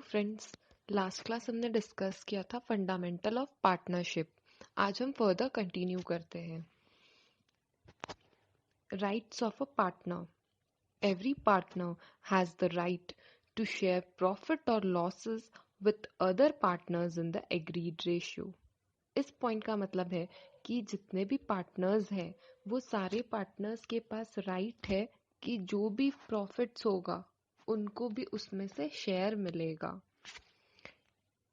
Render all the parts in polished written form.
Friends, last class हमने discuss किया था फंडामेंटल ऑफ पार्टनरशिप। आज हम फर्दर कंटिन्यू करते हैं। Rights of a partner. Every partner has the right to share profit और losses with other partners in the agreed ratio. इस point का मतलब है कि जितने भी पार्टनर्स हैं वो सारे पार्टनर्स के पास राइट है कि जो भी प्रॉफिट्स होगा उनको भी उसमें से शेयर मिलेगा।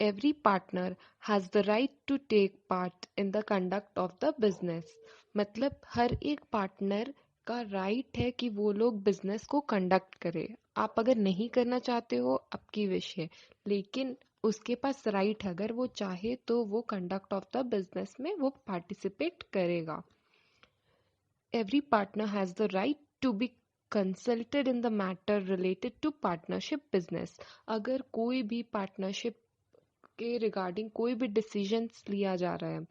Every partner has the right to take part in the conduct of the business। मतलब हर एक पार्टनर का राइट है कि वो लोग बिजनेस को कंडक्ट करे। आप अगर नहीं करना चाहते हो आपकी विश है, लेकिन उसके पास राइट है, अगर वो चाहे तो वो कंडक्ट ऑफ द बिजनेस में वो पार्टिसिपेट करेगा। Every partner has the right to be consulted in the matter related to partnership business। अगर कोई भी पार्टनरशिप के रिगार्डिंग कोई भी डिसीजंस लिया जा रहा है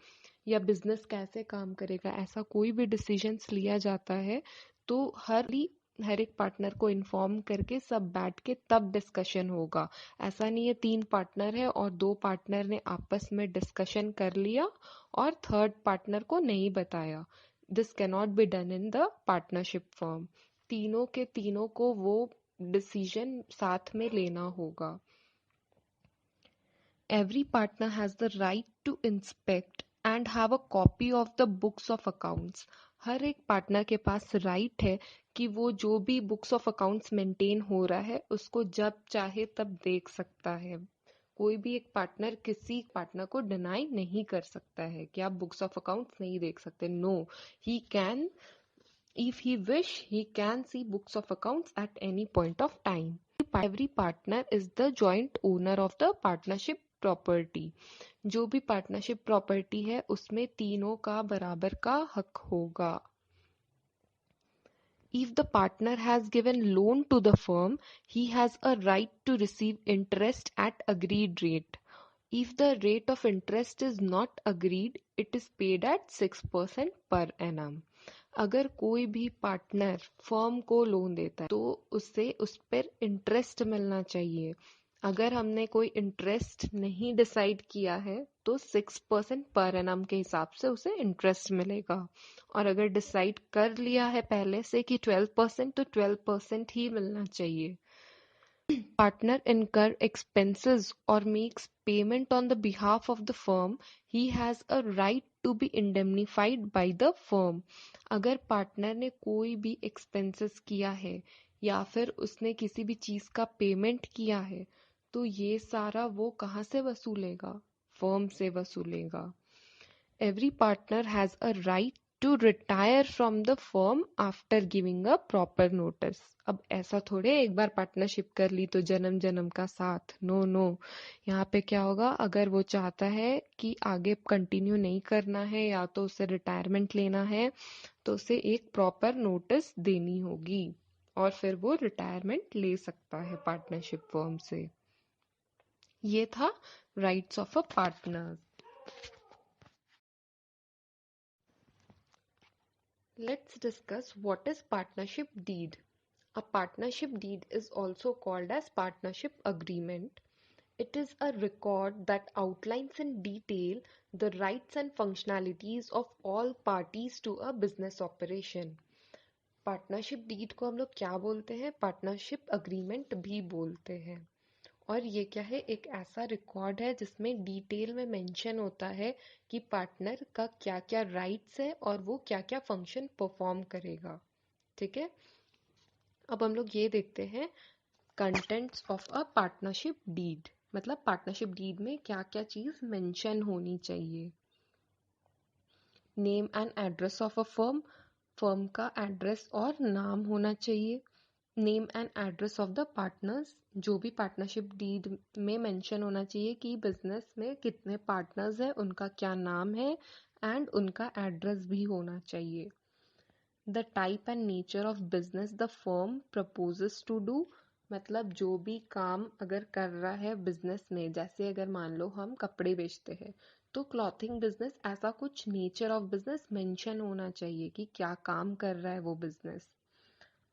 या बिजनेस कैसे काम करेगा, ऐसा कोई भी डिसीजंस लिया जाता है तो हर एक पार्टनर को इन्फॉर्म करके सब बैठ के तब डिस्कशन होगा। ऐसा नहीं है 3 पार्टनर है और 2 पार्टनर ने आपस में डिस्कशन कर लिया और थर्ड पार्टनर को नहीं बताया। This can not be done in the partnership firm. तीनों के तीनों को वो डिसीजन साथ में लेना होगा। Every partner has the right to inspect and have a copy of the books of accounts। हर एक पार्टनर के पास राइट है कि वो जो भी बुक्स ऑफ अकाउंट्स मेंटेन हो रहा है उसको जब चाहे तब देख सकता है। कोई भी एक पार्टनर किसी पार्टनर को डिनाई नहीं कर सकता है कि आप बुक्स ऑफ अकाउंट्स नहीं देख सकते। No, he can, if he wish, he can see books of accounts at any point of time। Every partner is the joint owner of the partnership property। जो भी पार्टनरशिप प्रॉपर्टी है उसमें तीनों का बराबर का हक होगा। If the partner has given loan to the firm, he has a right to receive interest at agreed rate। If the rate of interest is not agreed, it is paid at 6% per annum। अगर कोई भी partner firm को loan देता है तो उससे उस पर इंटरेस्ट मिलना चाहिए। अगर हमने कोई इंटरेस्ट नहीं डिसाइड किया है तो 6% पर एनम के हिसाब से उसे इंटरेस्ट मिलेगा, और अगर डिसाइड कर लिया है पहले से कि 12% तो 12% ही मिलना चाहिए। Partner incur expenses or makes payment on the behalf of the firm, he has a right to be indemnified by the firm। अगर पार्टनर ने कोई भी एक्सपेंसेस किया है या फिर उसने किसी भी चीज का पेमेंट किया है तो ये सारा वो कहाँ से वसूलेगा? फर्म से वसूलेगा। Every partner has a right to retire from the firm after giving a proper notice। अब ऐसा थोड़े एक बार पार्टनरशिप कर ली तो जन्म जन्म का साथ, नो नो। यहाँ पे क्या होगा, अगर वो चाहता है कि आगे कंटिन्यू नहीं करना है या तो उसे रिटायरमेंट लेना है तो उसे एक प्रॉपर नोटिस देनी होगी और फिर वो रिटायरमेंट ले सकता है पार्टनरशिप फर्म से। ये था rights of a partner. Let's discuss what is partnership deed. A partnership deed is also called as partnership agreement. It is a record that outlines in detail the rights and functionalities of all parties to a business operation। Partnership deed को हम लोग क्या बोलते हैं? Partnership agreement भी बोलते हैं। और ये क्या है? एक ऐसा रिकॉर्ड है जिसमें डिटेल में मेंशन होता है कि पार्टनर का क्या क्या राइट्स है और वो क्या क्या फंक्शन परफॉर्म करेगा। ठीक है, अब हम लोग ये देखते हैं contents of a partnership deed. मतलब पार्टनरशिप डीड में क्या क्या चीज मेंशन होनी चाहिए। Name and address of a firm, firm का एड्रेस और नाम होना चाहिए। Name and address of the partners, जो भी पार्टनरशिप डीड में मेंशन होना चाहिए कि बिजनेस में कितने पार्टनर्स हैं, उनका क्या नाम है एंड उनका एड्रेस भी होना चाहिए। The type and nature of business the firm proposes to do, मतलब जो भी काम अगर कर रहा है बिजनेस में, जैसे अगर मान लो हम कपड़े बेचते हैं तो क्लॉथिंग बिजनेस, ऐसा कुछ नेचर ऑफ बिजनेस मेंशन होना चाहिए कि क्या काम कर रहा है वो business.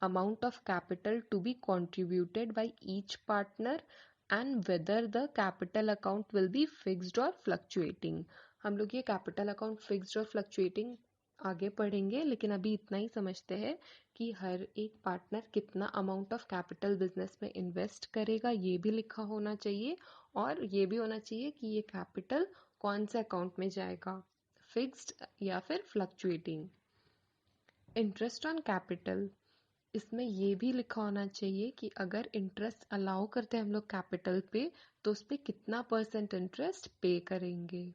Amount of capital to be contributed by each partner, and whether the capital account will be fixed और फ्लक्चुएटिंग। हम लोग ये कैपिटल अकाउंट फिक्स्ड और फ्लक्चुएटिंग आगे पढ़ेंगे, लेकिन अभी इतना ही समझते हैं कि हर एक पार्टनर कितना अमाउंट ऑफ कैपिटल बिजनेस में इन्वेस्ट करेगा ये भी लिखा होना चाहिए, और ये भी होना चाहिए कि ये कैपिटल कौन से अकाउंट में जाएगा, फिक्स्ड या फिर फ्लक्चुएटिंग। इंटरेस्ट ऑन कैपिटल, इसमें ये भी लिखा होना चाहिए कि अगर इंटरेस्ट अलाउ करते हैं हम लोग कैपिटल पे, तो उस पर कितना परसेंट इंटरेस्ट पे करेंगे।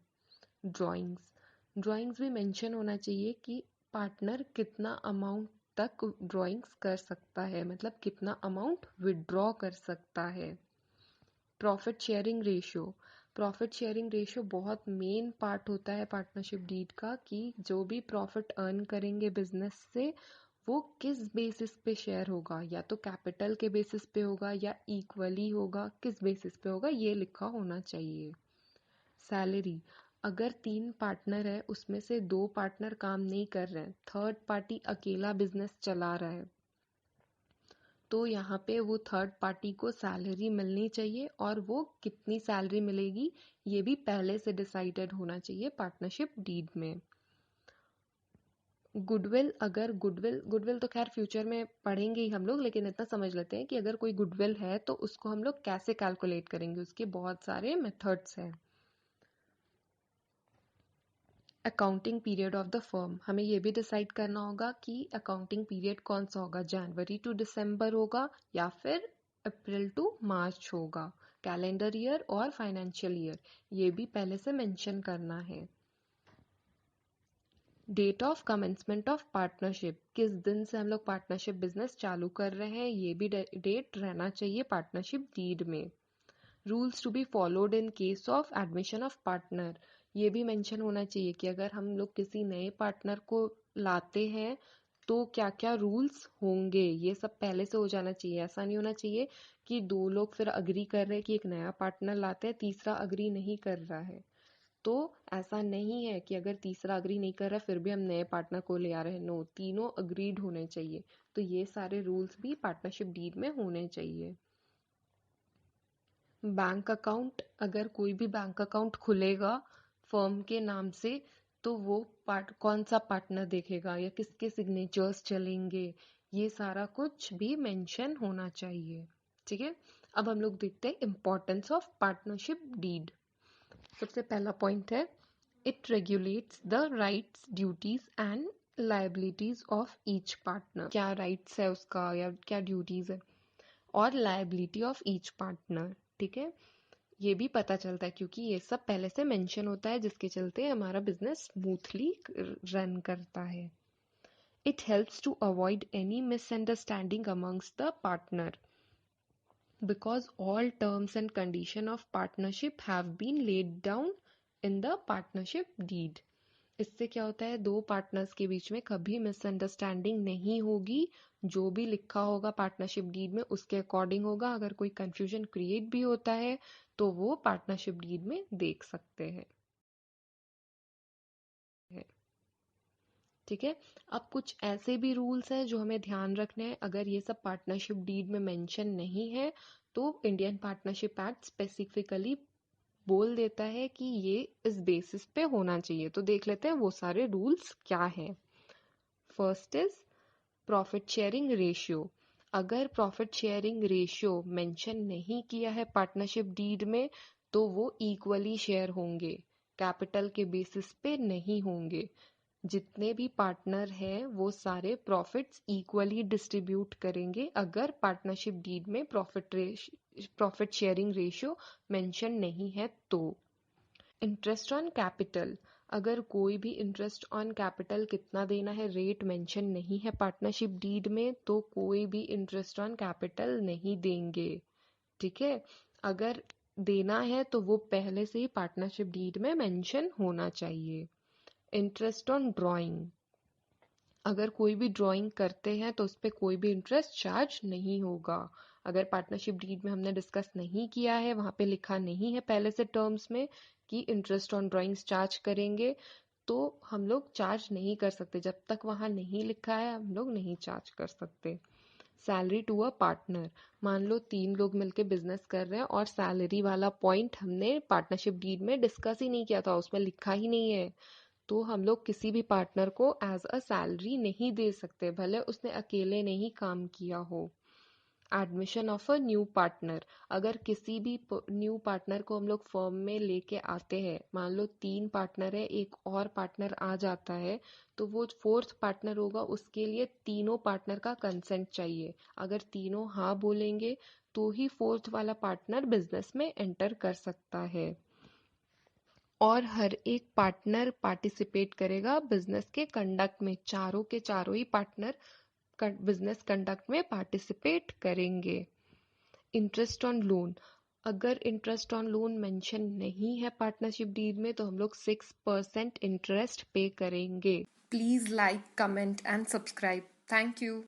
ड्राइंग्स भी मेंशन होना चाहिए कि पार्टनर कितना अमाउंट तक ड्राइंग्स कर सकता है, मतलब कितना अमाउंट विड्रॉ कर सकता है। प्रॉफिट शेयरिंग रेशियो बहुत मेन पार्ट होता है पार्टनरशिप डीड का, कि जो भी प्रॉफिट अर्न करेंगे बिजनेस से वो किस बेसिस पे शेयर होगा, या तो कैपिटल के बेसिस पे होगा या इक्वली होगा, किस बेसिस पे होगा ये लिखा होना चाहिए। सैलरी, अगर 3 पार्टनर है उसमें से 2 पार्टनर काम नहीं कर रहे हैं, थर्ड पार्टी अकेला बिजनेस चला रहा है, तो यहाँ पे वो थर्ड पार्टी को सैलरी मिलनी चाहिए, और वो कितनी सैलरी मिलेगी ये भी पहले से डिसाइडेड होना चाहिए पार्टनरशिप डीड में। गुडविल, अगर गुडविल तो खैर फ्यूचर में पढ़ेंगे ही हम लोग, लेकिन इतना समझ लेते हैं कि अगर कोई गुडविल है तो उसको हम लोग कैसे कैलकुलेट करेंगे, उसके बहुत सारे मेथड्स हैं। Accounting period of the firm, हमें ये भी डिसाइड करना होगा कि अकाउंटिंग पीरियड कौन सा होगा, जनवरी टू दिसंबर होगा या फिर अप्रैल टू मार्च होगा, कैलेंडर ईयर और फाइनेंशियल ईयर, ये भी पहले से मेंशन करना है। Date of commencement of partnership, किस दिन से हम लोग पार्टनरशिप बिजनेस चालू कर रहे हैं ये भी डेट रहना चाहिए पार्टनरशिप डीड में। Rules to be followed in case of admission of partner, ये भी मेंशन होना चाहिए कि अगर हम लोग किसी नए पार्टनर को लाते हैं तो क्या क्या रूल्स होंगे, ये सब पहले से हो जाना चाहिए। ऐसा नहीं होना चाहिए कि 2 लोग फिर अग्री कर रहे हैं कि एक नया पार्टनर लाते हैं, तीसरा अग्री नहीं कर रहा है, तो ऐसा नहीं है कि अगर तीसरा अग्री नहीं कर रहा फिर भी हम नए पार्टनर को ले आ रहे हैं, नो, तीनों अग्रीड होने चाहिए। तो ये सारे रूल्स भी पार्टनरशिप डीड में होने चाहिए। बैंक अकाउंट, अगर कोई भी बैंक अकाउंट खुलेगा फर्म के नाम से तो वो कौन सा पार्टनर देखेगा या किसके सिग्नेचर्स चलेंगे, ये सारा कुछ भी मेंशन होना चाहिए। ठीक है, अब हम लोग देखते हैं इम्पोर्टेंस ऑफ पार्टनरशिप डीड। सबसे पहला पॉइंट है, it regulates the rights, duties and liabilities of each partner, क्या राइट्स है उसका या क्या ड्यूटीज है, और लाइबिलिटी ऑफ ईच पार्टनर। ठीक है, ये भी पता चलता है क्योंकि ये सब पहले से मेंशन होता है, जिसके चलते हमारा बिजनेस स्मूथली रन करता है। It helps to avoid any misunderstanding amongst the partner because all terms and condition of partnership have been laid down in the partnership deed। इससे क्या होता है, 2 पार्टनर्स के बीच में कभी मिसअंडरस्टैंडिंग नहीं होगी, जो भी लिखा होगा पार्टनरशिप डीड में उसके अकॉर्डिंग होगा। अगर कोई कंफ्यूजन क्रिएट भी होता है तो वो पार्टनरशिप डीड में देख सकते हैं। ठीक है, अब कुछ ऐसे भी रूल्स हैं जो हमें ध्यान रखने हैं। अगर ये सब पार्टनरशिप डीड में मेंशन नहीं है तो इंडियन पार्टनरशिप एक्ट स्पेसिफिकली बोल देता है कि ये इस बेसिस पे होना चाहिए। तो देख लेते हैं वो सारे रूल्स क्या है। First is profit sharing ratio. अगर प्रॉफिट शेयरिंग रेशियो मेंशन नहीं किया है पार्टनरशिप डीड में तो वो इक्वली शेयर होंगे, कैपिटल के बेसिस पे नहीं होंगे। जितने भी पार्टनर हैं वो सारे प्रॉफिट्स इक्वली डिस्ट्रीब्यूट करेंगे अगर पार्टनरशिप डीड में प्रॉफिट शेयरिंग रेशियो मेंशन नहीं है तो। इंटरेस्ट ऑन कैपिटल, अगर कोई भी इंटरेस्ट ऑन कैपिटल कितना देना है रेट मेंशन नहीं है पार्टनरशिप डीड में तो कोई भी इंटरेस्ट ऑन कैपिटल नहीं देंगे। ठीक है, अगर देना है तो वो पहले से ही पार्टनरशिप डीड में मेंशन होना चाहिए। इंटरेस्ट ऑन ड्राइंग, अगर कोई भी ड्राइंग करते हैं तो उस पर कोई भी इंटरेस्ट चार्ज नहीं होगा। अगर पार्टनरशिप डीड में हमने डिस्कस नहीं किया है, वहां पे लिखा नहीं है पहले से टर्म्स में कि इंटरेस्ट ऑन ड्राइंग्स चार्ज करेंगे, तो हम लोग चार्ज नहीं कर सकते। जब तक वहां नहीं लिखा है हम लोग नहीं चार्ज कर सकते। Salary to a partner. मान लो 3 लोग मिलके बिजनेस कर रहे हैं और सैलरी वाला पॉइंट हमने पार्टनरशिप डीड में डिस्कस ही नहीं किया था, उसमें लिखा ही नहीं है। तो हम लोग किसी भी पार्टनर को एज अ सैलरी नहीं दे सकते, भले उसने अकेले नहीं काम किया हो। Admission of a new partner. अगर किसी भी न्यू पार्टनर को हम लोग फर्म में लेके आते हैं, मान लो 3 पार्टनर है, एक और पार्टनर आ जाता है, तो वो 4th पार्टनर होगा, उसके लिए तीनों पार्टनर का कंसेंट चाहिए। अगर तीनों हाँ बोलेंगे तो ही 4th वाला पार्टनर बिजनेस में एंटर कर सकता है। और हर एक पार्टनर पार्टिसिपेट करेगा बिजनेस के कंडक्ट में, चारों के चारों ही पार्टनर बिजनेस कंडक्ट में पार्टिसिपेट करेंगे। Interest on loan. अगर इंटरेस्ट ऑन लोन मेंशन नहीं है पार्टनरशिप डीड में तो हम लोग 6% इंटरेस्ट पे करेंगे। Please like, comment and subscribe. Thank you.